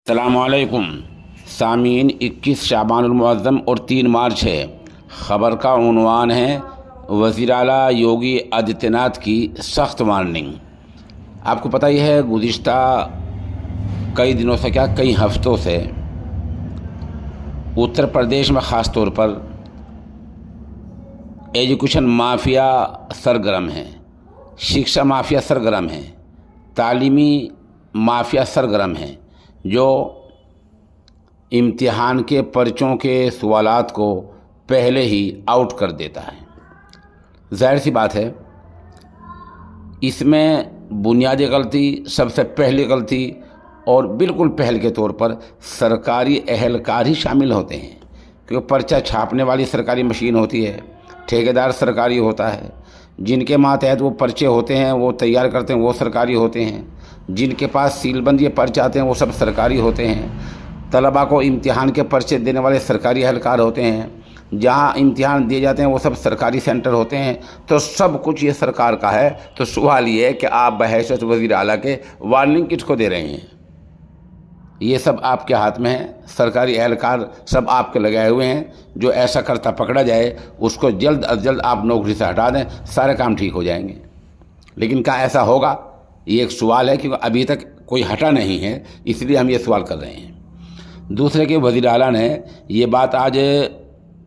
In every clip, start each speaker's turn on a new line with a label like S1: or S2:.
S1: अस्सलामुअलैकुम सामीन। 21 शाबानुल मुअज़्ज़म और 3 मार्च है। ख़बर का उन्वान है वज़ीर आला योगी आदित्यनाथ की सख्त वार्निंग। आपको पता ही है गुज़िश्ता कई दिनों से कई हफ्तों से उत्तर प्रदेश में ख़ास तौर पर एजुकेशन माफिया सरगर्म है, शिक्षा माफिया सरगर्म है, तालीमी माफिया सरगर्म है, जो इम्तिहान के पर्चों के सवालात को पहले ही आउट कर देता है। ज़ाहिर सी बात है इसमें बुनियादी गलती, सबसे पहली गलती और बिल्कुल पहल के तौर पर सरकारी एहलकार ही शामिल होते हैं, क्योंकि पर्चा छापने वाली सरकारी मशीन होती है, ठेकेदार सरकारी होता है, जिनके मातहत वो पर्चे होते हैं वो तैयार करते हैं वो सरकारी होते हैं, जिनके पास सीलबंदी पर्चे आते हैं वो सब सरकारी होते हैं, तलबा को इम्तिहान के पर्चे देने वाले सरकारी एहलकार होते हैं, जहाँ इम्तिहान दिए जाते हैं वो सब सरकारी सेंटर होते हैं। तो सब कुछ ये सरकार का है। तो सवाल ये है कि आप बहैसियत वज़ीर आला के वार्निंग किसको दे रहे हैं? ये सब आपके हाथ में है, सरकारी एहलकार सब आपके लगाए हुए हैं। जो ऐसा करता पकड़ा जाए उसको जल्द अज जल्द आप नौकरी से हटा दें, सारे काम ठीक हो जाएंगे। लेकिन क्या ऐसा होगा? ये एक सवाल है, क्योंकि अभी तक कोई हटा नहीं है, इसलिए हम ये सवाल कर रहे हैं। दूसरे के वज़ीर आला ने ये बात आज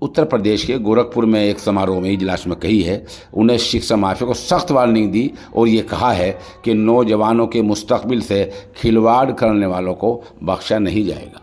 S1: उत्तर प्रदेश के गोरखपुर में एक समारोह में इजलास में कही है। उन्हें शिक्षा माफिया को सख्त वार्निंग दी और ये कहा है कि नौजवानों के मुस्तकबिल से खिलवाड़ करने वालों को बख्शा नहीं जाएगा।